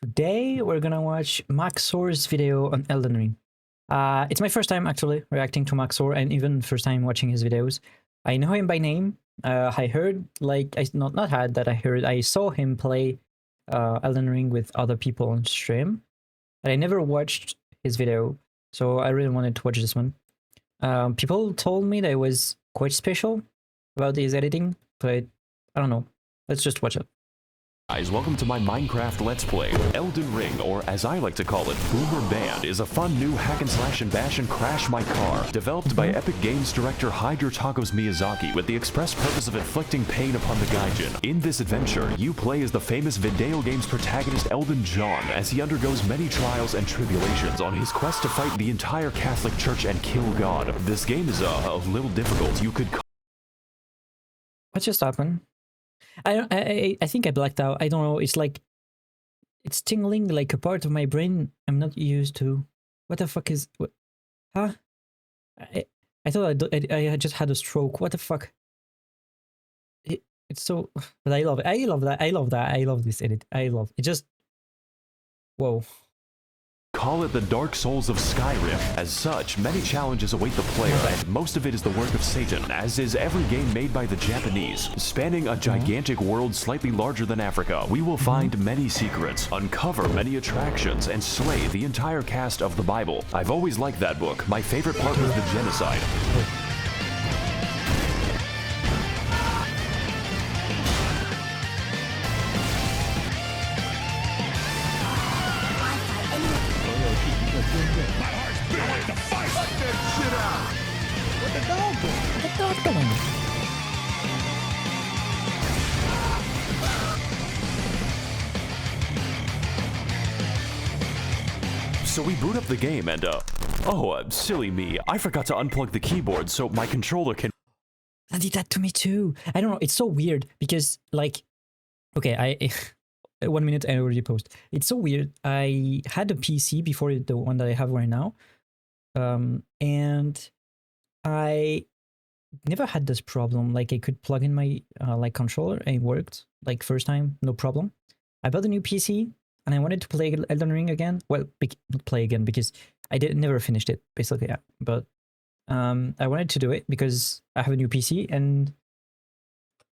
Today we're gonna watch Max0r's video on Elden Ring. It's my first time actually reacting to Max0r, and even first time watching his videos. I know him by name. I heard, like, I saw him play Elden Ring with other people on stream, but I never watched his video, so I really wanted to watch this one. People told me that it was quite special about his editing, but I don't know. Let's just watch it. Guys, welcome to my Minecraft Let's Play. Elden Ring, or as I like to call it, Boomer Band, is a fun new hack and slash and bash and crash my car, developed by Epic Games director Hideo Miyazaki with the express purpose of inflicting pain upon the Gaijin. In this adventure, you play as the famous video game's protagonist Elden John as he undergoes many trials and tribulations on his quest to fight the entire Catholic Church and kill God. This game is a little difficult. You could... What just happened? I think I blacked out. I don't know. It's like it's tingling like a part of my brain I'm not used to. What the fuck is what? Huh? I thought I had just had a stroke. What the fuck? It's so. But I love it. I love that. I love that. I love this edit. I love it. Just. Whoa. Call it the Dark Souls of Skyrim. As such, many challenges await the player, and most of it is the work of Satan, as is every game made by the Japanese. Spanning a gigantic world slightly larger than Africa, we will find many secrets, uncover many attractions, and slay the entire cast of the Bible. I've always liked that book. My favorite part was the genocide. So we boot up the game and, silly me, I forgot to unplug the keyboard so my controller can... That did that to me too. I don't know, it's so weird because, like, okay, 1 minute I already post. It's so weird. I had a PC before the one that I have right now, and I never had this problem. Like, I could plug in my like controller and it worked like first time, no problem. I bought a new PC and I wanted to play Elden Ring again. Well, not play again because I never finished it basically. Yeah. But I wanted to do it because I have a new PC and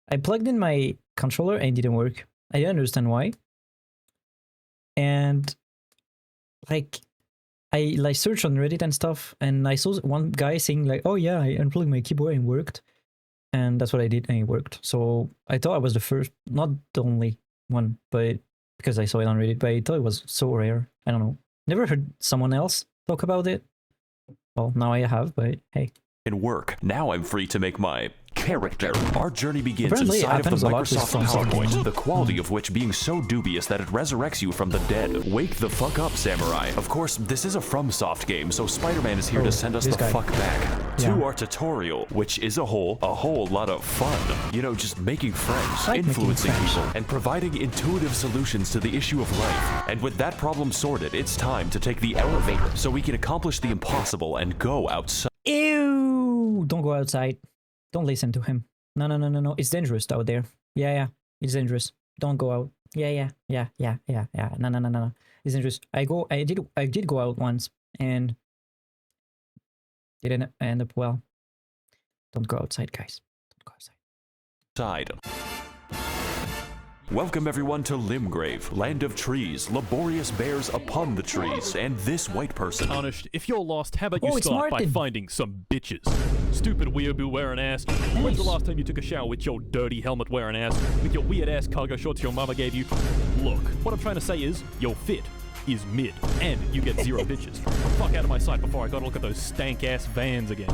I plugged in my controller and it didn't work. I didn't understand why. And like I searched on Reddit and stuff, and I saw one guy saying like, "Oh yeah, I unplugged my keyboard and it worked," and that's what I did, and it worked. So I thought I was the first, not the only one, but because I saw it on Reddit, but I thought it was so rare. I don't know. Never heard someone else talk about it. Well, now I have, but hey. work. Now I'm free to make my character. Our journey begins Apparently, inside of the Microsoft PowerPoint, games. the quality of which being so dubious that it resurrects you from the dead. Wake the fuck up, samurai. Of course, this is a FromSoft game, so Spider-Man is here to send us the fuck back. To our tutorial, which is a whole lot of fun. You know, just making friends, influencing people, and providing intuitive solutions to the issue of life. And with that problem sorted, it's time to take the elevator so we can accomplish the impossible and go outside. Ew! Don't go outside. Don't listen to him. No. It's dangerous out there. Yeah. It's dangerous. Don't go out. Yeah. No. It's dangerous. I did go out once and didn't end up well. Don't go outside, guys. Don't go outside. Welcome everyone to Limgrave, land of trees, laborious bears upon the trees, and this white person. Tarnished, if you're lost, how about you start by finding some bitches? Stupid weeaboo wearing ass. When's the last time you took a shower with your dirty helmet wearing ass? With your weird ass cargo shorts your mama gave you? Look, what I'm trying to say is, your fit is mid, and you get 0 bitches. Fuck out of my sight before I gotta look at those stank ass vans again.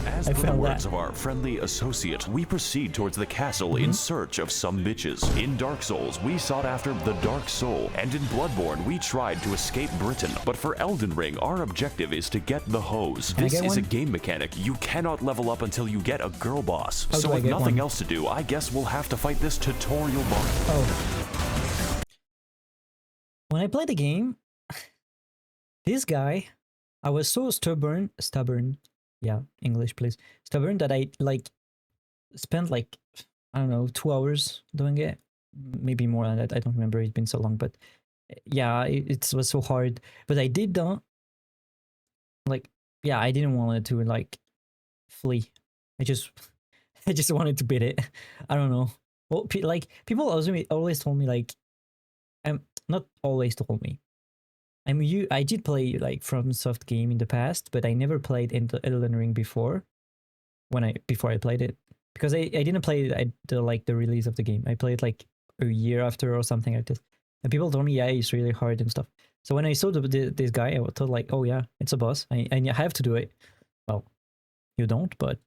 As per the words of our friendly associate, we proceed towards the castle in search of some bitches. In Dark Souls, we sought after the Dark Soul, and in Bloodborne, we tried to escape Britain. But for Elden Ring, our objective is to get the hose. This is a game mechanic. You cannot level up until you get a girl boss. So with nothing else to do, I guess we'll have to fight this tutorial boss. Oh. When I played the game, this guy, I was so stubborn. Yeah, English, please. Stubborn that I like spent like, I don't know, 2 hours doing it. Maybe more than that. I don't remember. It's been so long, but yeah, it was so hard. But I did like, yeah, I didn't want it to like flee. I just I just wanted to beat it. I don't know. Well, like people always told me like, not always told me. I did play like FromSoft game in the past, but I never played into Elden Ring before. Before I played it, because I didn't play it at like the release of the game. I played like a year after or something like this, and people told me, yeah, it's really hard and stuff. So when I saw this guy, I was told like, oh yeah, it's a boss. I have to do it. Well, you don't, but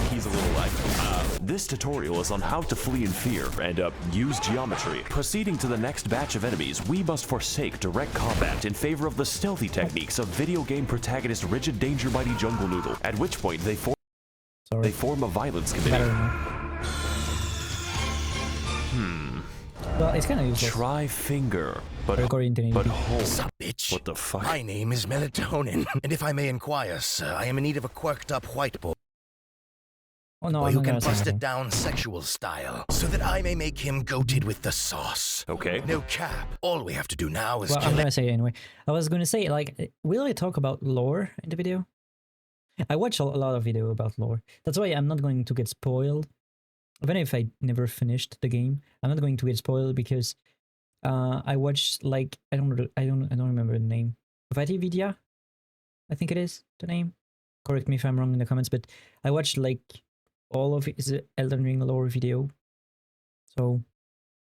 he's a little like, this tutorial is on how to flee in fear and use geometry. Proceeding to the next batch of enemies, we must forsake direct combat in favor of the stealthy techniques of video game protagonist Rigid Danger Mighty Jungle Noodle, at which point they form a violence committee. Well, it's kind of useless. Try finger, but hold. Sup, bitch. What the fuck? My name is Melatonin, and if I may inquire, sir, I am in need of a quirked-up white boy. Oh no, Who can bust it down sexual style, so that I may make him goated with the sauce. Okay. No cap. All we have to do now is Well, I'm gonna say it anyway. I was gonna say, like, will I talk about lore in the video? I watch a lot of video about lore. That's why I'm not going to get spoiled. Even if I never finished the game, I'm not going to get spoiled because I watched like I don't remember the name. vtuber, I think it is the name. Correct me if I'm wrong in the comments, but I watched like all of his Elden Ring lore video, so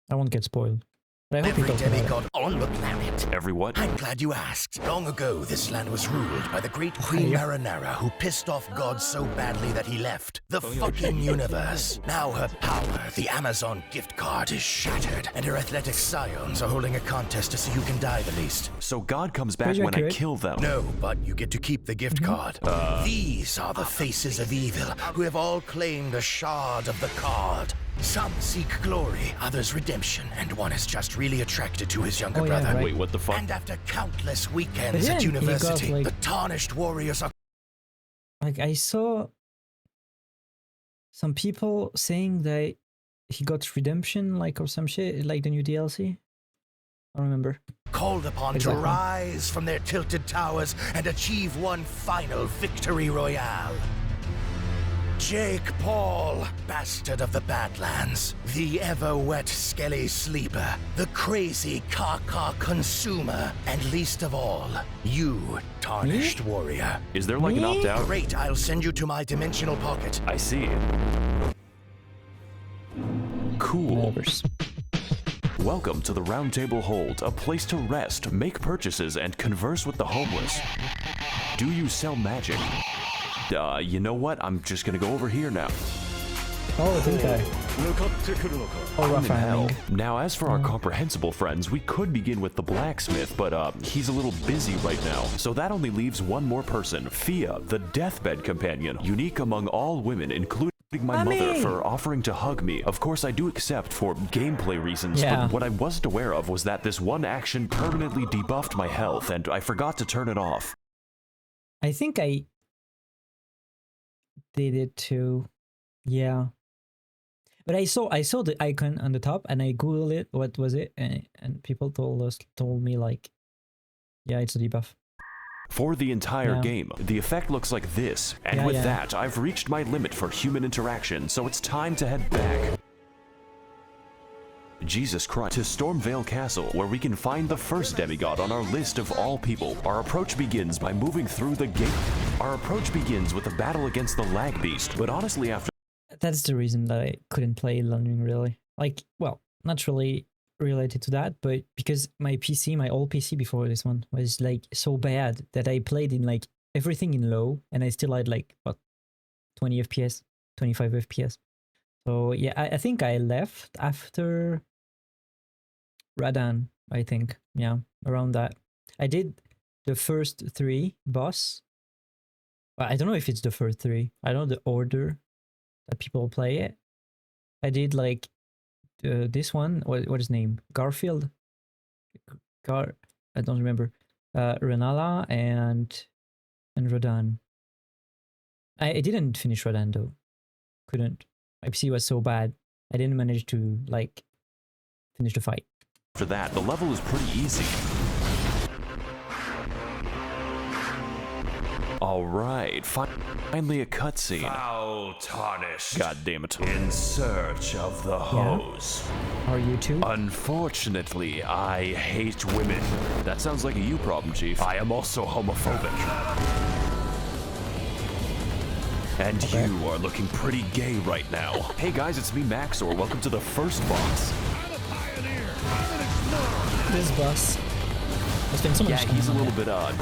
I won't get spoiled. But I hope every you talk demigod about on the planet. Every what? I'm glad you asked. Long ago, this land was ruled by the great Queen Marinara, who pissed off God so badly that he left the fucking universe. Now her power, the Amazon gift card, is shattered, and her athletic scions are holding a contest to see who can die the least. So God comes back Pretty when I accurate. kill them. No, but you get to keep the gift card. These are the faces of evil, who have all claimed a shard of the card. Some seek glory, others redemption, and one is just really attracted to his younger Oh, yeah, brother. right. Wait, what the fuck? And after countless weekends But at then he got, university, like- the tarnished warriors are Like I saw some people saying that he got redemption, like, or some shit, like the new DLC. I don't remember. called upon Exactly. to rise from their tilted towers and achieve one final victory royale. Jake Paul, bastard of the Badlands, the ever-wet skelly sleeper, the crazy caca consumer, and least of all, you, tarnished warrior. Is there like an Me? opt-out? Great, I'll send you to my dimensional pocket. I see. Cool. Whatever's. Welcome to the Round Table Hold, a place to rest, make purchases, and converse with the homeless. Do you sell magic? You know what? I'm just gonna go over here now. Oh, I think I. Oh, I'm rough in hell. landing. Now, as for our comprehensible friends, we could begin with the blacksmith, but he's a little busy right now. So that only leaves one more person, Fia, the deathbed companion, unique among all women, including my mother, for offering to hug me. Of course, I do accept for gameplay reasons, Yeah. but what I wasn't aware of was that this one action permanently debuffed my health, and I forgot to turn it off. I think I did it too. Yeah. But I saw the icon on the top and I googled it. What was it? And people told me like, yeah, it's a debuff. For the entire Yeah. game, the effect looks like this, and Yeah, with yeah. that, I've reached my limit for human interaction, so it's time to head back. Jesus Christ, to Stormvale Castle, where we can find the first demigod on our list of all people. Our approach begins by moving through the gate. Our approach begins with a battle against the lag beast, but honestly, after That's the reason that I couldn't play Elden Ring really. Like, well, not really related to that, but because my PC, my old PC before this one was like so bad that I played in like everything in low and I still had like, what, 20 FPS, 25 FPS. So yeah, I think I left after Radan, I think. Yeah, around that. I did the first 3 boss. Well, I don't know if it's the first 3. I don't know the order that people play it. I did like this one. What is his name? Garfield. I don't remember. Renala and Rodan. I didn't finish Rodan though. Couldn't. My PC was so bad. I didn't manage to like finish the fight. After that, the level is pretty easy. Alright, finally a cutscene. Foul tarnished. God damn it. In search of the hose. Are you too? Unfortunately, I hate women. That sounds like a you problem, Chief. I am also homophobic. And you are looking pretty gay right now. Hey guys, it's me, Max0r. Welcome to the first boss. I'm a pioneer. I'm an explorer. This boss. Yeah, he's a little bit dumb.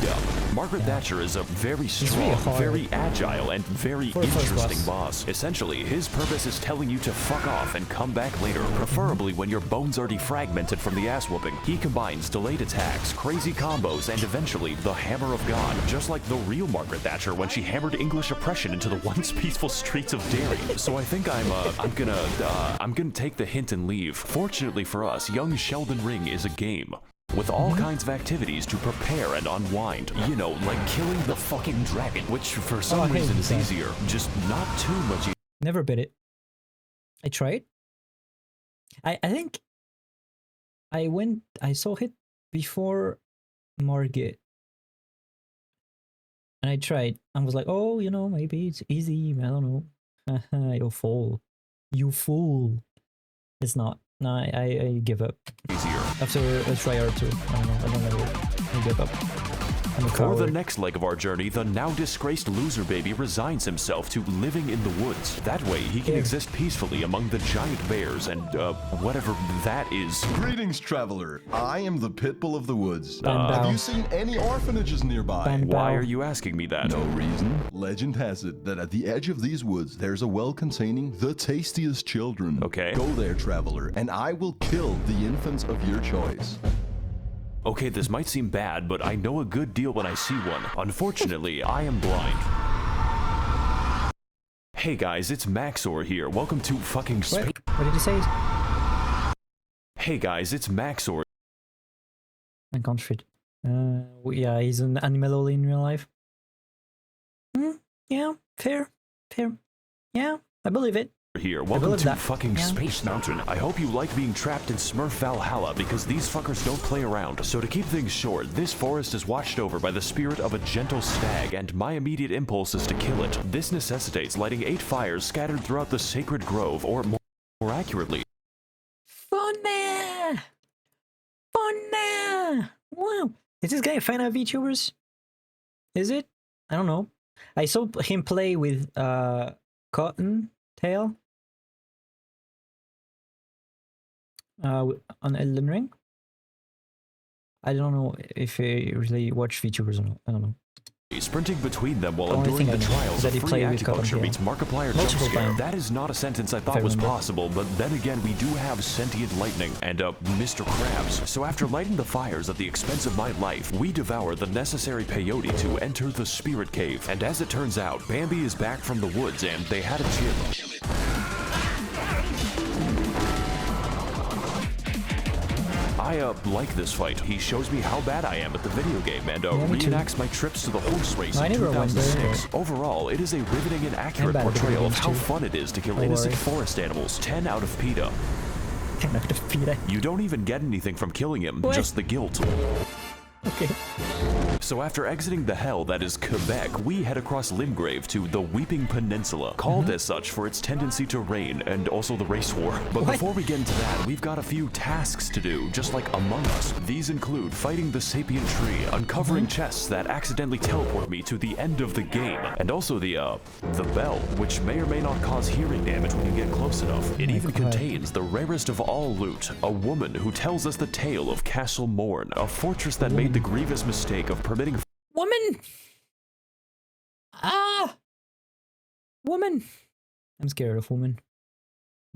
Margaret Thatcher is a very strong, very agile, and very interesting boss. Essentially, his purpose is telling you to fuck off and come back later, preferably when your bones are defragmented from the ass whooping. He combines delayed attacks, crazy combos, and eventually the Hammer of God, just like the real Margaret Thatcher when she hammered English oppression into the once peaceful streets of Derry. So I think I'm gonna take the hint and leave. Fortunately for us, young Sheldon Ring is a game with all kinds of activities to prepare and unwind. You know, like killing the fucking dragon, which for some reason is easier, just not too much. Never bit it. I tried. I think I saw it before Margit. And I tried. I was like, oh, you know, maybe it's easy. I don't know. You fool. You fool. It's not. No, I give up. Easier. After a try or two. I don't know. I give up. For the next leg of our journey, the now disgraced loser baby resigns himself to living in the woods. That way, he can exist peacefully among the giant bears and, whatever that is. Greetings, traveler. I am the Pitbull of the woods. Have you seen any orphanages nearby? Why are you asking me that? No reason. Legend has it that at the edge of these woods, there's a well containing the tastiest children. Okay. Go there, traveler, and I will kill the infants of your choice. Okay, this might seem bad, but I know a good deal when I see one. Unfortunately, I am blind. Hey guys, it's Max0r here. Welcome to fucking space. What did he say? Hey guys, it's Max0r. I can't fit. Yeah, he's an animal in real life. Yeah, fair. Yeah, I believe it. Here. Welcome to fucking Space Mountain. I hope you like being trapped in Smurf Valhalla because these fuckers don't play around. So to keep things short, this forest is watched over by the spirit of a gentle stag, and my immediate impulse is to kill it. This necessitates lighting 8 fires scattered throughout the sacred grove, or more accurately... Funny! Wow! Is this guy a fan of VTubers? Is it? I don't know. I saw him play with Cottontail. On Elden Ring. I don't know if he really watched VTubers or not. I don't know. Sprinting between them while enduring the trials of free acupuncture meets Markiplier jump scare. That is not a sentence I thought was possible, but then again, we do have sentient lightning and Mr. Krabs. So after lighting the fires at the expense of my life, we devour the necessary peyote to enter the spirit cave. And as it turns out, Bambi is back from the woods and they had a chill. I like this fight. He shows me how bad I am at the video game and reenacts my trips to the horse race in 2006. Overall, it is a riveting and accurate portrayal of how fun it is to kill innocent forest animals. 10 out of PETA. 10 out of PETA. You don't even get anything from killing him, just the guilt. Okay. So after exiting the hell that is Quebec, we head across Limgrave to the Weeping Peninsula, called as such for its tendency to rain and also the race war. But before we get into that, we've got a few tasks to do, just like Among Us. These include fighting the sapient tree, uncovering chests that accidentally teleport me to the end of the game, and also the bell, which may or may not cause hearing damage when you get close enough. It even contains the rarest of all loot, a woman who tells us the tale of Castle Morn, a fortress that made the grievous mistake of permitting woman. Woman. I'm scared of women.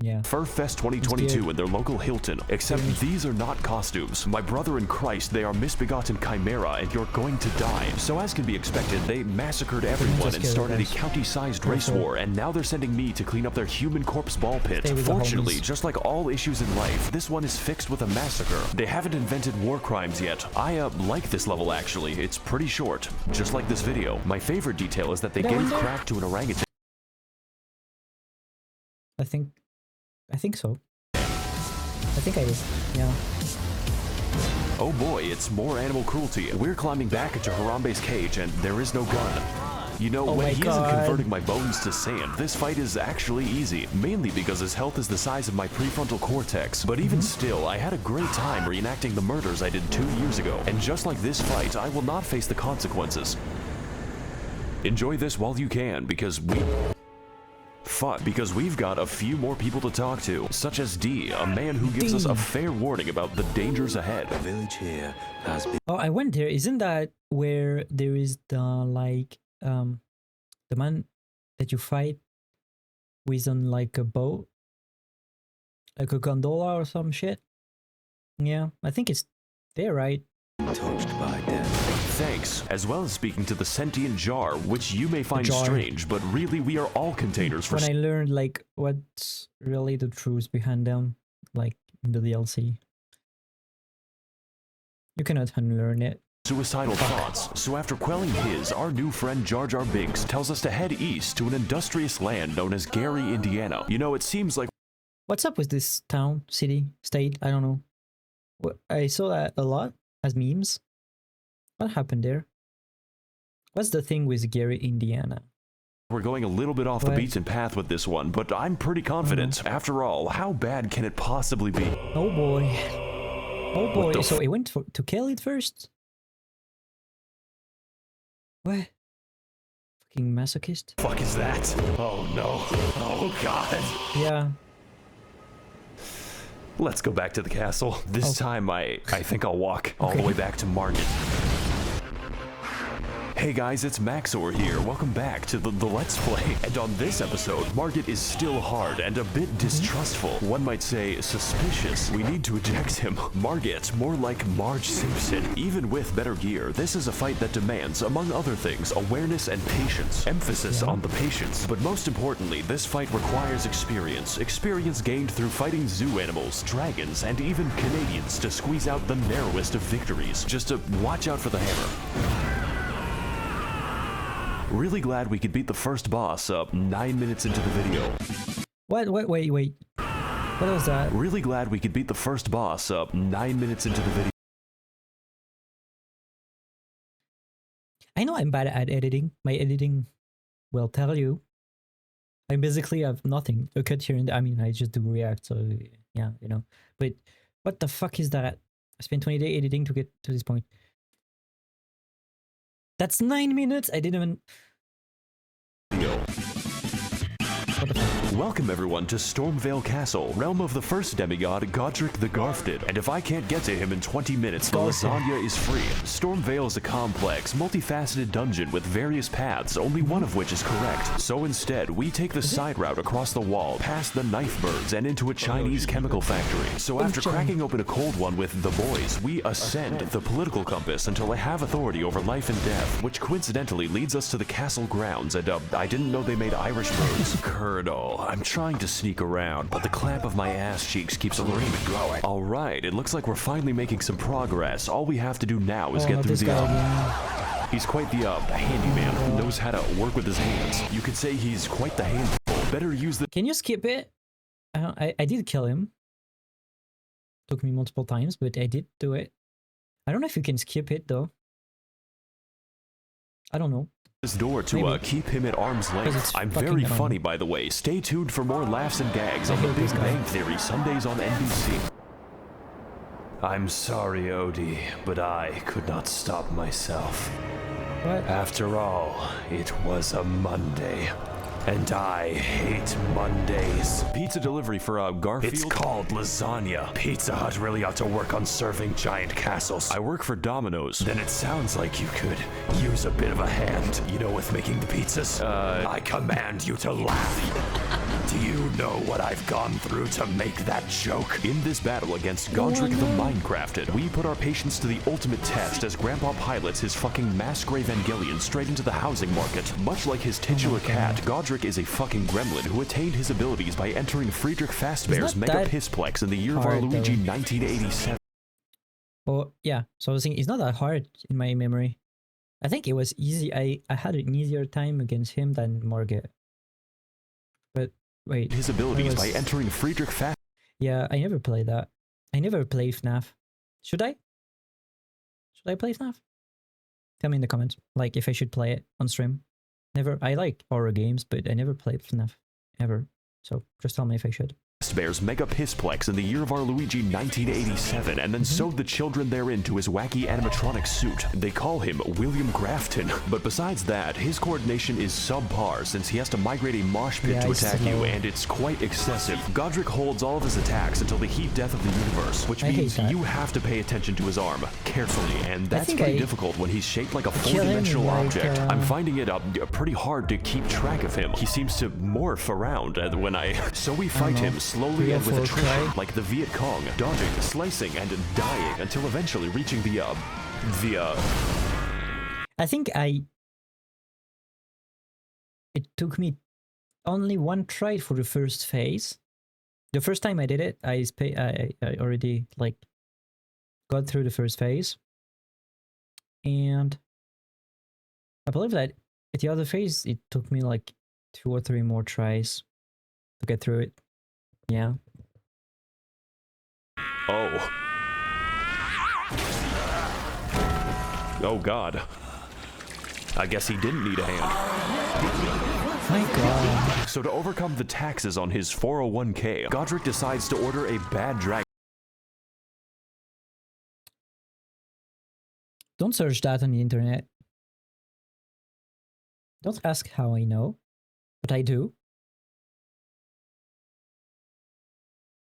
Yeah. Furfest 2022 in their local Hilton, except these are not costumes. My brother in Christ, they are misbegotten chimera and you're going to die. So as can be expected, they massacred everyone and started a county-sized race war, and now they're sending me to clean up their human corpse ball pit. Fortunately, just like all issues in life, this one is fixed with a massacre. They haven't invented war crimes yet. I like this level actually. It's pretty short, just like this video. My favorite detail is that they gave crack to an orangutan. I think so. I think I did. Yeah. Oh boy, it's more animal cruelty. We're climbing back into Harambe's cage and there is no gun. You know, Oh when my he God. isn't converting my bones to sand, this fight is actually easy, mainly because his health is the size of my prefrontal cortex. But even still, I had a great time reenacting the murders I did 2 years ago. And just like this fight, I will not face the consequences. Enjoy this while you can, because we've got a few more people to talk to, such as D, a man who gives us a fair warning about the dangers ahead. The village here has been Oh, I went there. Isn't that where there is the like the man that you fight with on like a boat, like a gondola or some shit? Yeah, I think it's there, right? touched by death. Thanks, as well as speaking to the sentient jar, which you may find jar. strange, but really we are all containers for When I learned like what's really the truth behind them, like in the DLC, you cannot unlearn it. suicidal thoughts. So after quelling his, our new friend Jar Jar Binks tells us to head east to an industrious land known as Gary, Indiana. You know, it seems like What's up with this town, city, state? I don't know. I saw that a lot as memes. What happened there? What's the thing with Gary, Indiana? we're going a little bit off the What? beaten path with this one, but I'm pretty confident. After all, how bad can it possibly be? Oh boy. Oh boy. the So he went to kill it first? What? Fucking masochist? Fuck is that? Oh no. Oh god. Yeah. Let's go back to the castle. This time I think I'll walk all the Okay. way back to Margit. Hey guys, it's Max0r here. Welcome back to the Let's Play. And on this episode, Margit is still hard and a bit distrustful. One might say suspicious. We need to eject him. Margit, more like Marge Simpson. Even with better gear, this is a fight that demands, among other things, awareness and patience. Emphasis on the patience. But most importantly, this fight requires experience. Experience gained through fighting zoo animals, dragons, and even Canadians to squeeze out the narrowest of victories. Just to watch out for the hammer. Really glad we could beat the first boss up 9 minutes into the video. What? Wait. What was that? Really glad we could beat the first boss up 9 minutes into the video. I know I'm bad at editing. My editing will tell you. I basically have nothing. A cut here and there. I mean, I just do React, so yeah, you know. But what the fuck is that? I spent 20 days editing to get to this point. That's 9 minutes. I didn't even. What the fuck? Welcome everyone to Stormvale Castle, realm of the first demigod, Godric the Garfted. And if I can't get to him in 20 minutes, the lasagna is free. Stormvale is a complex, multifaceted dungeon with various paths, only one of which is correct. So instead, we take the side route across the wall, past the knife birds, and into a Chinese chemical factory. So after cracking open a cold one with the boys, we ascend the political compass until I have authority over life and death, which coincidentally leads us to the castle grounds, and I didn't know they made Irish birds. Colonel, I'm trying to sneak around, but the clamp of my ass cheeks keeps alerting me growing. Alright, it looks like we're finally making some progress. All we have to do now is get through this the... guy again. He's quite the handyman who knows how to work with his hands. You could say he's quite the handful. Better use the... Can you skip it? I did kill him. Took me multiple times, but I did do it. I don't know if you can skip it though. I don't know. This door to keep him at arm's length. it's I'm fucking very annoying. funny, by the way. Stay tuned for more laughs and gags I on The hate Big this guy. Bang Theory, Sundays on NBC. I'm sorry, Odie, but I could not stop myself. What? After all, it was a Monday. And I hate Mondays. Pizza delivery for Garfield? It's called lasagna. Pizza Hut really ought to work on serving giant castles. I work for Domino's. Then it sounds like you could use a bit of a hand, you know, with making the pizzas. I command you to laugh. Do you know what I've gone through to make that joke? In this battle against Godric the Minecrafted, we put our patience to the ultimate test as Grandpa pilots his fucking Max0r Evangelion straight into the housing market. Much like his titular cat, Godric is a fucking gremlin who attained his abilities by entering Friedrich Fazbear's It's not Mega that Pissplex in the year of our hard, Luigi though. 1987. Oh yeah, so I was saying it's not that hard in my memory. I think it was easy. I had an easier time against him than Margit. But wait, His abilities was- by entering Friedrich Fazbear's yeah, I never played that. I never play FNAF. Should I? Should I play FNAF? Tell me in the comments, like, if I should play it on stream. Never. I like horror games, but I never played FNAF ever. So just tell me if I should. Bears mega pissplex in the year of our Luigi 1987 and then sewed the children therein to his wacky animatronic suit. They call him William Grafton, but besides that, his coordination is subpar since he has to migrate a mosh pit to attack you, and it's quite excessive. Godric holds all of his attacks until the heat death of the universe, which means you have to pay attention to his arm carefully, and that's pretty difficult when he's shaped like a four-dimensional object. I'm finding it pretty hard to keep track of him. He seems to morph around when so we fight him slowly and with attrition, like the Viet Cong, dodging, slicing, and dying until eventually reaching the I think it took me only one try for the first phase. The first time I did it, I already like got through the first phase, and I believe that at the other phase it took me like 2 or 3 more tries to get through it. Yeah. Oh. Oh God. I guess he didn't need a hand. My God. So to overcome the taxes on his 401k, Godric decides to order a bad dragon. Don't search that on the internet. Don't ask how I know, but I do.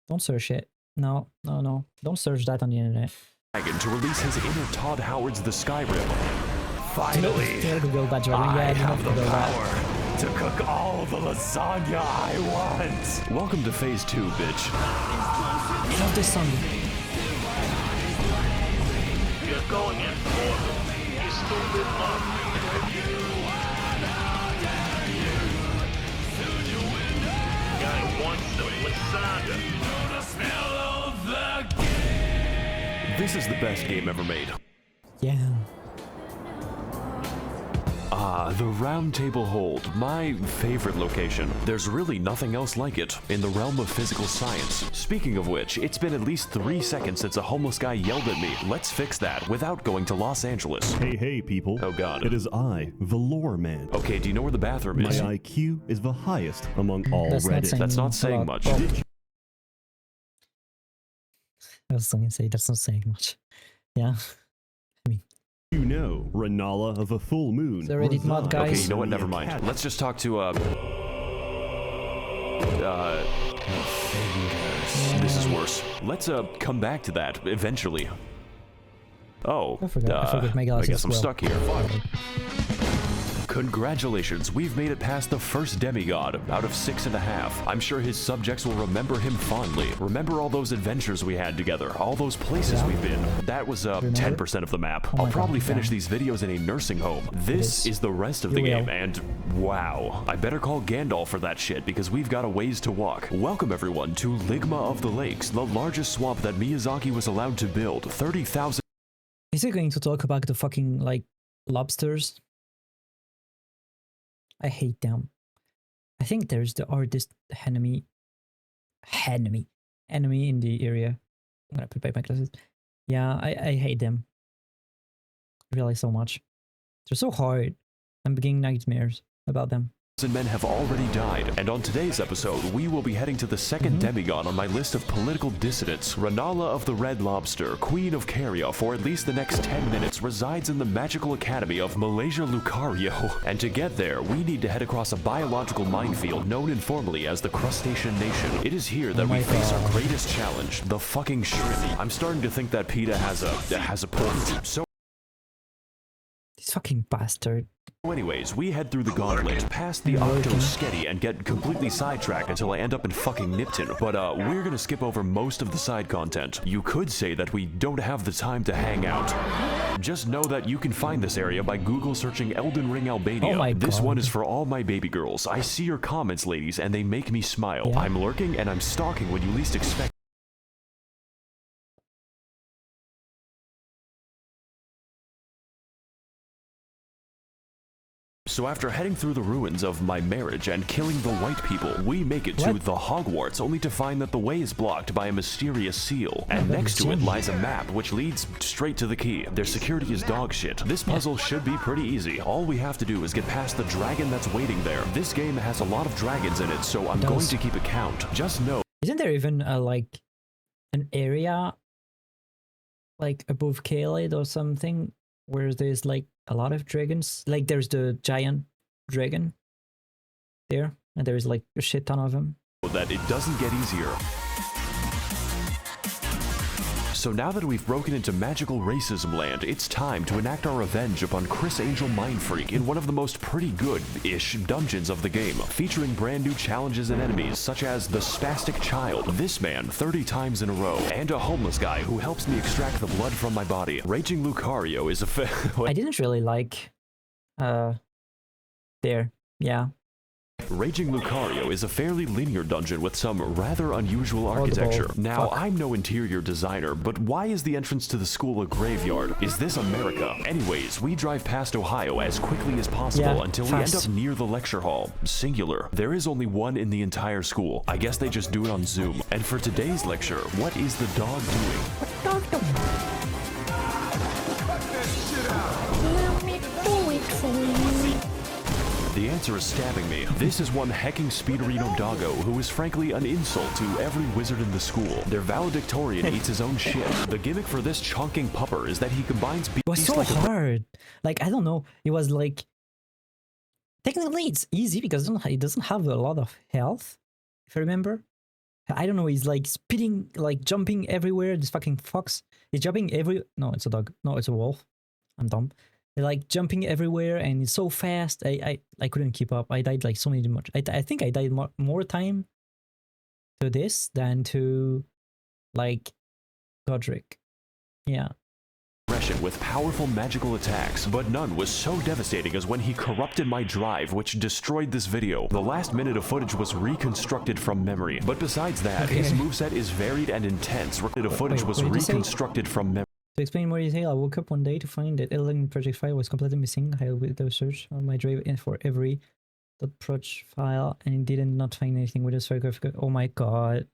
Don't search it. No. Don't search that on the internet. To release his inner Todd Howard's The Skyrim. Finally, I have the power to cook all the lasagna I want. Welcome to phase 2, bitch. I love this song. You're going in for you stupid guy wants the lasagna. This is the best game ever made. Yeah. Ah, the Round Table Hold, my favorite location. There's really nothing else like it in the realm of physical science. Speaking of which, it's been at least 3 seconds since a homeless guy yelled at me. Let's fix that without going to Los Angeles. Hey, people. Oh God. It is I, the lore man. Okay, do you know where the bathroom My is? IQ is the highest among all Reddit. That's not saying much. I was going to say that's not saying much. Yeah. I mean, You know, Renala of a full moon. it's a Reddit mod, guys. Okay, you know what? Never mind. Let's just talk to this is worse. Let's come back to that eventually. Oh, I forgot my glasses. I guess I'm well. stuck here. Congratulations, we've made it past the first demigod out of 6.5. I'm sure his subjects will remember him fondly. Remember all those adventures we had together, all those places we've been. That was 10% of the map. I'll probably finish these videos in a nursing home. This is the rest of the game, and wow. I better call Gandalf for that shit because we've got a ways to walk. Welcome everyone to Ligma of the Lakes, the largest swamp that Miyazaki was allowed to build. 30,000. Is he going to talk about the fucking, like, lobsters? I hate them. I think there's the artist enemy in the area. I'm gonna put back my glasses. Yeah, I hate them. Really so much. They're so hard. I'm beginning nightmares about them. Men have already died, and on today's episode, we will be heading to the second demigod on my list of political dissidents. Renala of the Red Lobster, Queen of Caria, for at least the next 10 minutes, resides in the magical academy of Malaysia Lucario. And to get there, we need to head across a biological minefield known informally as the Crustacean Nation. It is here that we face our greatest challenge, the fucking shrimp. I'm starting to think that PETA has a point. So This fucking bastard. anyways, we head through the gauntlet, past the Octosketty, and get completely sidetracked until I end up in fucking Nipton. But we're gonna skip over most of the side content. You could say that we don't have the time to hang out. Just know that you can find this area by Google searching Elden Ring Albania. Oh my This God. one is for all my baby girls. I see your comments, ladies, and they make me smile. Yeah. I'm lurking and I'm stalking when you least expect. So after heading through the ruins of my marriage and killing the white people, we make it to the Hogwarts, only to find that the way is blocked by a mysterious seal. And next to it lies a map which leads straight to the key. Their security is dog shit. This puzzle should be pretty easy. All we have to do is get past the dragon that's waiting there. This game has a lot of dragons in it, so I'm going to keep a count. Just know. Isn't there even like an area like above Kaled or something where there's like a lot of dragons? Like there's the giant dragon there, and there's like a shit ton of them. That it doesn't get easier. So now that we've broken into magical racism land, it's time to enact our revenge upon Chris Angel Mindfreak in one of the most pretty good-ish dungeons of the game, featuring brand new challenges and enemies such as the Spastic Child, this man 30 times in a row, and a homeless guy who helps me extract the blood from my body. Raging Lucario is a I didn't really like there. Yeah. Raging Lucario is a fairly linear dungeon with some rather unusual architecture. Now, I'm no interior designer, but why is the entrance to the school a graveyard? Is this America? Anyways, we drive past Ohio as quickly as possible until we end up near the lecture hall. Singular. There is only one in the entire school. I guess they just do it on Zoom. And for today's lecture, what is the dog doing? What dog doing? Cut this shit out. Let me do it for you. The answer is stabbing me. This is one hecking Speederino doggo who is frankly an insult to every wizard in the school. Their valedictorian eats his own shit. The gimmick for this chonking pupper is that he combines beasts It was so hard. Like, I don't know. It was like... Technically, it's easy because it doesn't have a lot of health, if I remember. I don't know, he's like spitting, like jumping everywhere. This fucking fox is jumping every... No, it's a dog. No, it's a wolf. I'm dumb. They're like jumping everywhere and it's so fast. I couldn't keep up. I died like so many much. I think I died more time to this than to like Godric. Yeah. With powerful magical attacks, but none was so devastating as when he corrupted my drive, which destroyed this video. The last minute of footage was reconstructed from memory, but besides that, his moveset is varied and intense. The footage was reconstructed from memory. To explain more detail, I woke up one day to find that Elden project file was completely missing. I with the search on my drive in for every .proj file and did not find anything with a sarcophagus. Oh my god.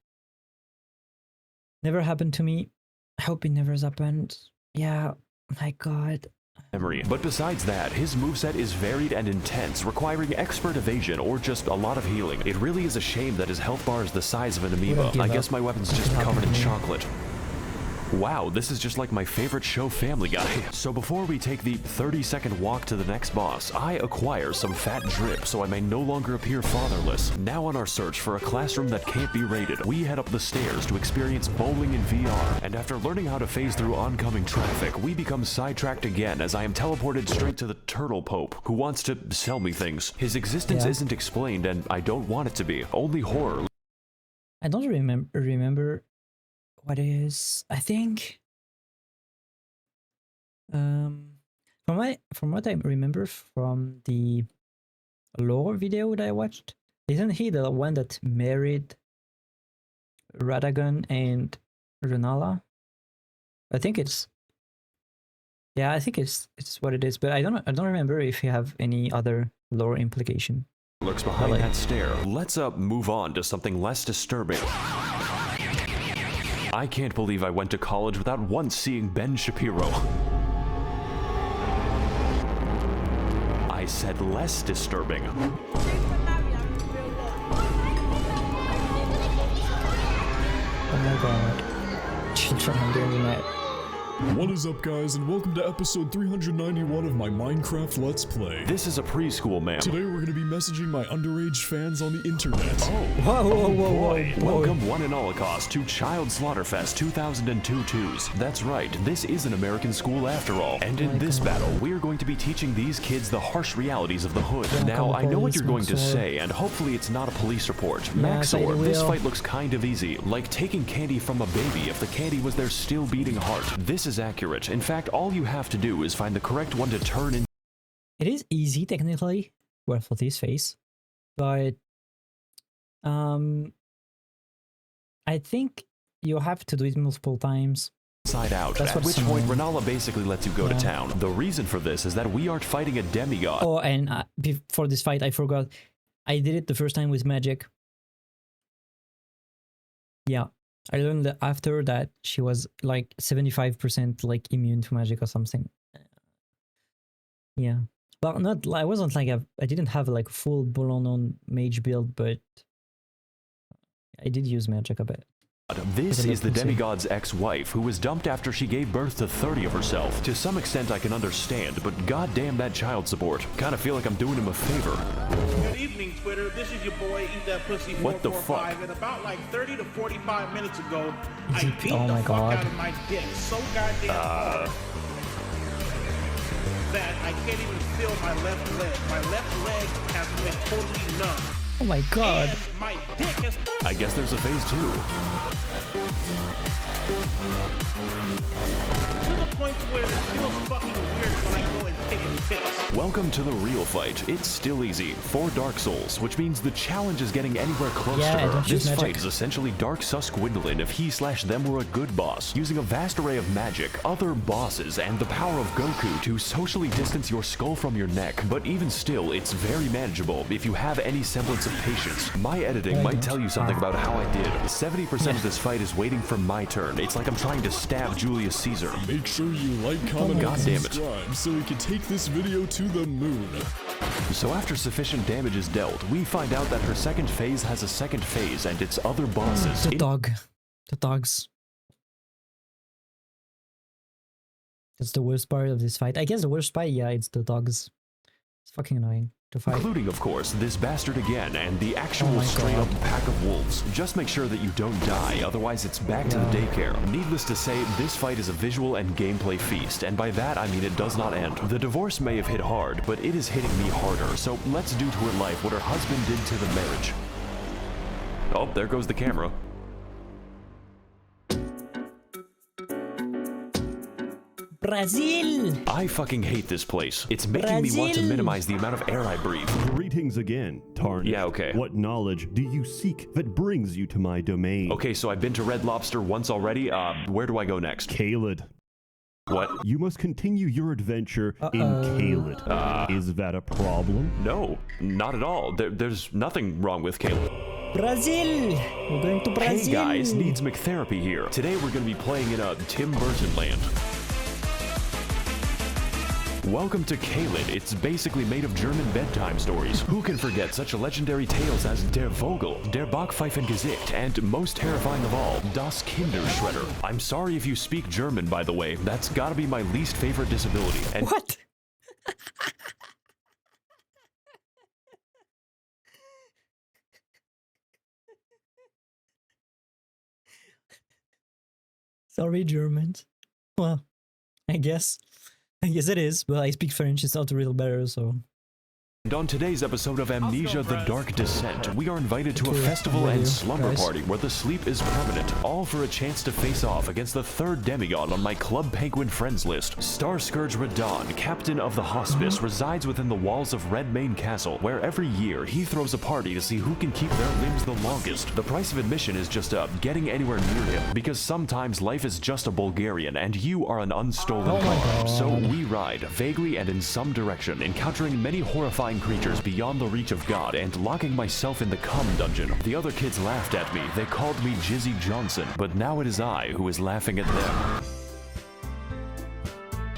Never happened to me. I hope it never has happened. Yeah, my god. Memory. But besides that, his moveset is varied and intense, requiring expert evasion or just a lot of healing. It really is a shame that his health bar is the size of an amoeba. I guess my weapon's just covered in chocolate. Wow, this is just like my favorite show, Family Guy. So before we take the 30-second walk to the next boss, I acquire some fat drip so I may no longer appear fatherless. Now on our search for a classroom that can't be raided, we head up the stairs to experience bowling in VR. And after learning how to phase through oncoming traffic, we become sidetracked again as I am teleported straight to the Turtle Pope, who wants to sell me things. His existence isn't explained, and I don't want it to be. Only horror. I don't remember what it is. I think from what I remember from the lore video that I watched, isn't he the one that married Radagon and Renala? I think it's it's what it is, but I don't remember if you have any other lore implication. Lurks behind that stair. Let's move on to something less disturbing. I can't believe I went to college without once seeing Ben Shapiro. I said less disturbing. Oh my god. Children on the internet. What is up, guys, and welcome to episode 391 of my Minecraft Let's Play. This is a preschool, ma'am. Today we're going to be messaging my underage fans on the internet. Whoa. Welcome, one and all across, to Child Slaughterfest 2002-2s. That's right, this is an American school after all. And in this battle, we're going to be teaching these kids the harsh realities of the hood. Now, I know what you're going to say, and hopefully it's not a police report. Max0r, this fight looks kind of easy, like taking candy from a baby if the candy was their still beating heart. This is accurate. In fact, all you have to do is find the correct one to turn in. It is easy technically, well, for this phase, but I think you have to do it multiple times. inside out, at which point Renala basically lets you go to town. The reason for this is that we aren't fighting a demigod. Oh, and before this fight, I forgot. I did it the first time with magic. Yeah, I learned that after that she was like 75% like immune to magic or something. Yeah, well, not. I wasn't like I didn't have like full blown mage build, but I did use magic a bit. This is the demigod's ex-wife, who was dumped after she gave birth to 30 of herself. To some extent I can understand, but goddamn that child support. Kinda feel like I'm doing him a favor. Good evening, Twitter. This is your boy, Eat That Pussy 445. What the fuck? And about like 30 to 45 minutes ago, I beat oh the my fuck God. out of my dick so goddamn hard that I can't even feel my left leg. My left leg has been totally numb. Oh my God. And my dick has... I guess there's a phase 2. To the point where it feels fucking weird when I go and take a piss. Welcome to the real fight. It's still easy for Dark Souls, which means the challenge is getting anywhere close to her. This fight is essentially Dark Susquindlin if he/them were a good boss, using a vast array of magic, other bosses, and the power of Goku to socially distance your skull from your neck. But even still, it's very manageable if you have any semblance of patience. My editing might tell you something about how I did. 70% of this fight is waiting for my turn. It's like I'm trying to stab Julius Caesar. Make sure you like, comment, God and damn it. subscribe so we can take this video to the moon. So after sufficient damage is dealt, we find out that her second phase has a second phase and its other bosses. The dog. The dogs. That's the worst part of this fight. I guess the worst part, yeah, it's the dogs. It's fucking annoying to fight. Including, of course, this bastard again and the actual straight-up pack of wolves. Just make sure that you don't die, otherwise it's back to the daycare. Needless to say, this fight is a visual and gameplay feast, and by that I mean it does not end. The divorce may have hit hard, but it is hitting me harder, so let's do to her life what her husband did to the marriage. Oh, there goes the camera. Brazil! I fucking hate this place. It's making me want to minimize the amount of air I breathe. Greetings again, Tarnish. Yeah, okay. What knowledge do you seek that brings you to my domain? Okay, so I've been to Red Lobster once already. Where do I go next? Caelid. What? You must continue your adventure in Caelid. Is that a problem? No, not at all. There's nothing wrong with Caleb. Brazil! We're going to Brazil! Hey guys, needs McTherapy here. Today we're going to be playing in a Tim Burton land. Welcome to Caelid. It's basically made of German bedtime stories. Who can forget such legendary tales as Der Vogel, Der Backpfeifengesicht, and most terrifying of all, Das Kinderschredder. I'm sorry if you speak German, by the way. That's gotta be my least favorite disability. And what? Sorry, Germans. Well, I guess it is, but I speak French, it's not real better, so... And on today's episode of Amnesia The Dark Descent, we are invited to a festival and slumber party where the sleep is permanent, all for a chance to face off against the third demigod on my Club Penguin friends list. Star Scourge Radon, captain of the hospice, resides within the walls of Redmane Castle, where every year he throws a party to see who can keep their limbs the longest. The price of admission is just getting anywhere near him, because sometimes life is just a Bulgarian and you are an unstolen car. So we ride, vaguely and in some direction, encountering many horrifying creatures beyond the reach of God and locking myself in the cum dungeon. The other kids laughed at me. They called me Jizzy Johnson, but now it is I who is laughing at them.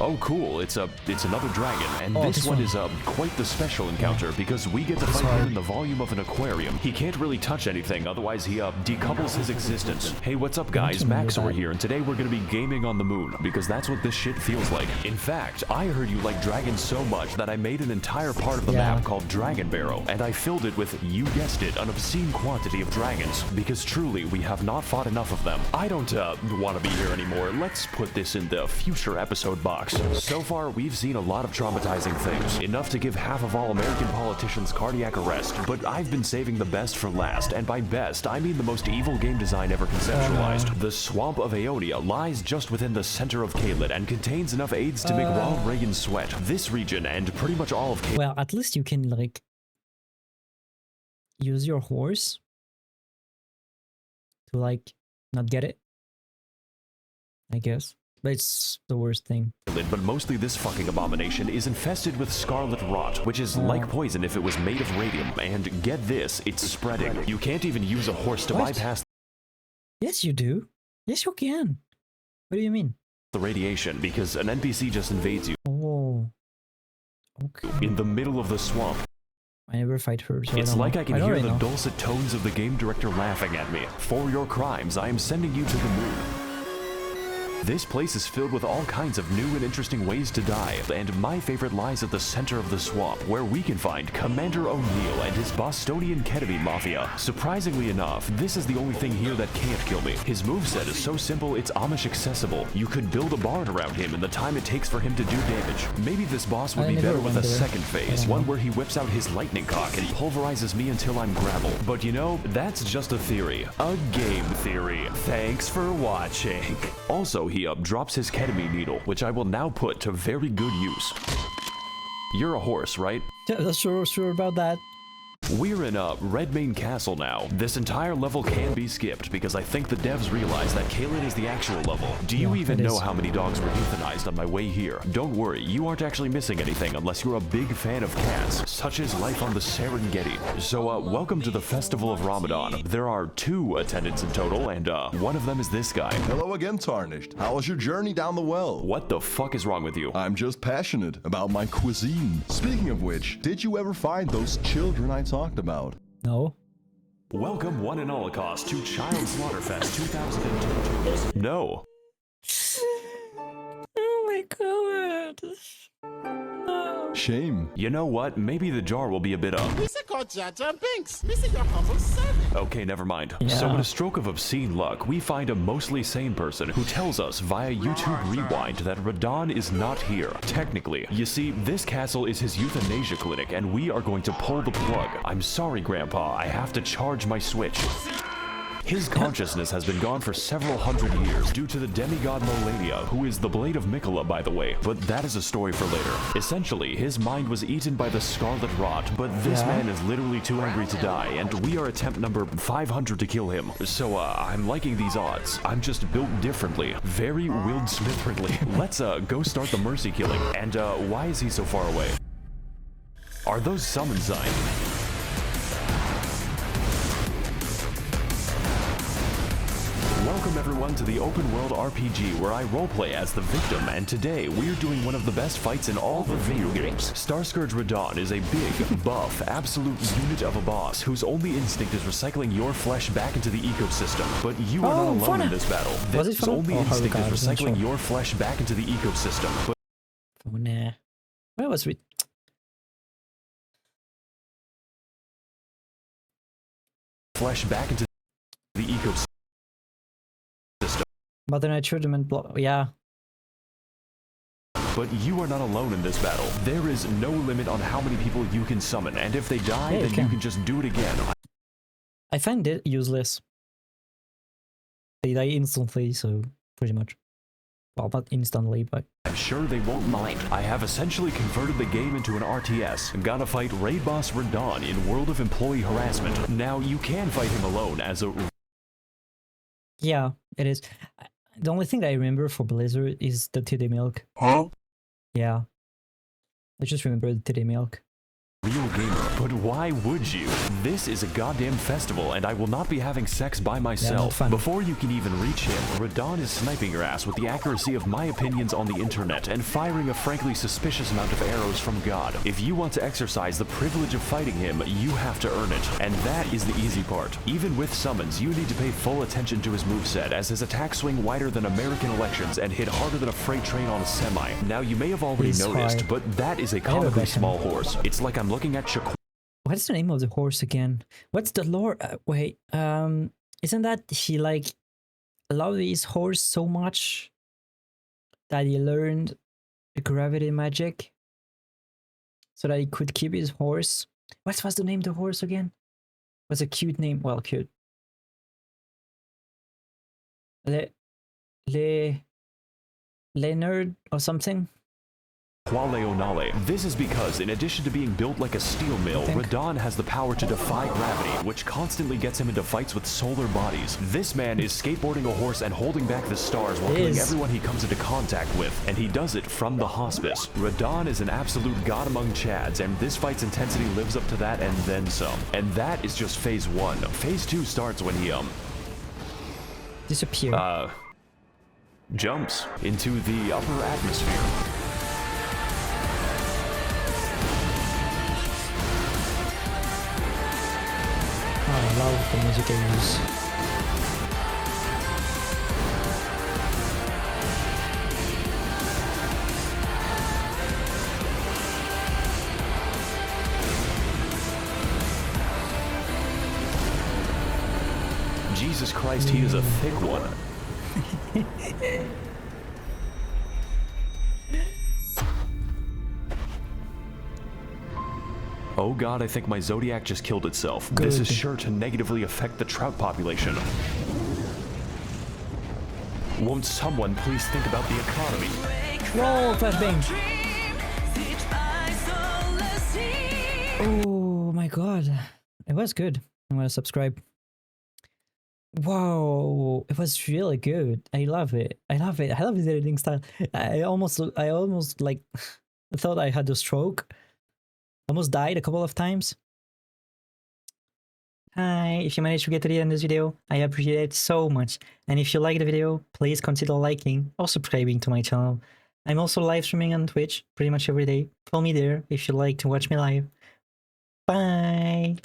Oh cool, it's another dragon, and this one is quite the special encounter because we get to fight him in the volume of an aquarium. He can't really touch anything, otherwise he decouples his existence. Hey, what's up guys, Max0r here, and today we're gonna be gaming on the moon, because that's what this shit feels like. In fact, I heard you like dragons so much that I made an entire part of the map called Dragon Barrow, and I filled it with, you guessed it, an obscene quantity of dragons, because truly we have not fought enough of them. I don't want to be here anymore. Let's put this in the future episode box. So far, we've seen a lot of traumatizing things, enough to give half of all American politicians cardiac arrest, but I've been saving the best for last, and by best, I mean the most evil game design ever conceptualized. The Swamp of Aeonia lies just within the center of Caelid and contains enough aids to make Ronald Reagan sweat. This region, and pretty much all of Caelid... Well, at least you can, like, use your horse to, like, not get it, I guess. But it's the worst thing. But mostly this fucking abomination is infested with scarlet rot, which is like poison if it was made of radium, and get this, it's spreading. You can't even use a horse to bypass Yes, you do. Yes, you can. What do you mean? the radiation, because an NPC just invades you. Oh. Okay. In the middle of the swamp. I never fight her, so It's like I can hear the know. dulcet tones of the game director laughing at me. For your crimes, I am sending you to the moon. This place is filled with all kinds of new and interesting ways to die, and my favorite lies at the center of the swamp, where we can find Commander O'Neill and his Bostonian ketamine mafia. Surprisingly enough, this is the only thing here that can't kill me. His moveset is so simple it's Amish accessible. You could build a barn around him in the time it takes for him to do damage. Maybe this boss would be better with a second phase, one where he whips out his lightning cock and pulverizes me until I'm gravel. But you know, that's just a theory. A game theory. Thanks for watching. Also, he drops his ketamine needle, which I will now put to very good use. You're a horse, right? Yeah, sure about that. We're in Redmane Castle now. This entire level can be skipped because I think the devs realize that Caelid is the actual level. Do you even know how many dogs were euthanized on my way here? Don't worry, you aren't actually missing anything unless you're a big fan of cats, such as life on the Serengeti. So welcome to the Festival of Ramadan. There are 2 attendants in total, and one of them is this guy. Hello again, Tarnished. How was your journey down the well? What the fuck is wrong with you? I'm just passionate about my cuisine. Speaking of which, did you ever find those children I talked about? No. Welcome one and holocaust to Child Slaughterfest 2022. No. Oh my god. No. Shame. You know what? Maybe the jar will be a bit up. Okay, never mind. Yeah. So in a stroke of obscene luck, we find a mostly sane person who tells us via YouTube Rewind that Radon is not here. Technically. You see, this castle is his euthanasia clinic, and we are going to pull the plug. I'm sorry, Grandpa. I have to charge my Switch. His consciousness has been gone for several hundred years due to the demigod Melania, who is the Blade of Mikola, by the way, but that is a story for later. Essentially, his mind was eaten by the Scarlet Rot, but this man is literally too angry to die, and we are attempt number 500 to kill him. So, I'm liking these odds. I'm just built differently. Very Will Smith-friendly. Let's, go start the mercy killing. And, why is he so far away? Are those summon signs? Welcome everyone to the open world RPG where I roleplay as the victim, and today we're doing one of the best fights in all the video games. Starscourge Radon is a big, buff, absolute unit of a boss whose only instinct is recycling your flesh back into the ecosystem. But you are not alone in this battle. His only instinct is recycling your flesh back into the ecosystem. But oh nah. Where was we? Flesh back into the ecosystem. Mother Nature demand block. Yeah. But you are not alone in this battle. There is no limit on how many people you can summon, and if they die, then you can just do it again. I find it useless. They die instantly, so pretty much. Well, not instantly, but... I'm sure they won't mind. I have essentially converted the game into an RTS. I'm gonna fight Raid Boss Radon in World of Employee Harassment. Now, you can fight him alone as a... Yeah, it is. The only thing I remember for Blizzard is the titty milk. Huh? Yeah. I just remember the titty milk. Real gamer, but why would you? This is a goddamn festival, and I will not be having sex by myself. Yeah, before you can even reach him, Radon is sniping your ass with the accuracy of my opinions on the internet and firing a frankly suspicious amount of arrows from God. If you want to exercise the privilege of fighting him, you have to earn it, and that is the easy part. Even with summons, you need to pay full attention to his moveset, as his attacks swing wider than American elections and hit harder than a freight train on a semi. Now, you may have already noticed, but that is a comically small horse. It's like I'm looking at Shaquille. What's the name of the horse again? What's the lore? Wait, isn't that he like loved his horse so much that he learned the gravity magic so that he could keep his horse? What was the name of the horse again? What's a cute name? Well, cute. Leonard or something? Qualeonale. This is because, in addition to being built like a steel mill, Radon has the power to defy gravity, which constantly gets him into fights with solar bodies. This man is skateboarding a horse and holding back the stars while killing everyone he comes into contact with, and he does it from the hospice. Radon is an absolute god among Chads, and this fight's intensity lives up to that and then some. And that is just phase 1. Phase 2 starts when he, disappear. Jumps into the upper atmosphere. I love the music they use. Jesus Christ, he is a thick one. Oh god, I think my Zodiac just killed itself. Good. This is sure to negatively affect the trout population. Won't someone please think about the economy? Whoa, flashbang! Oh my god. It was good. I'm gonna subscribe. Whoa, it was really good. I love it. I love it. I love his editing style. I almost like thought I had a stroke. Almost died a couple of times. Hi, if you managed to get to the end of this video, I appreciate it so much. And if you like the video, please consider liking or subscribing to my channel. I'm also live streaming on Twitch pretty much every day. Follow me there if you like to watch me live. Bye!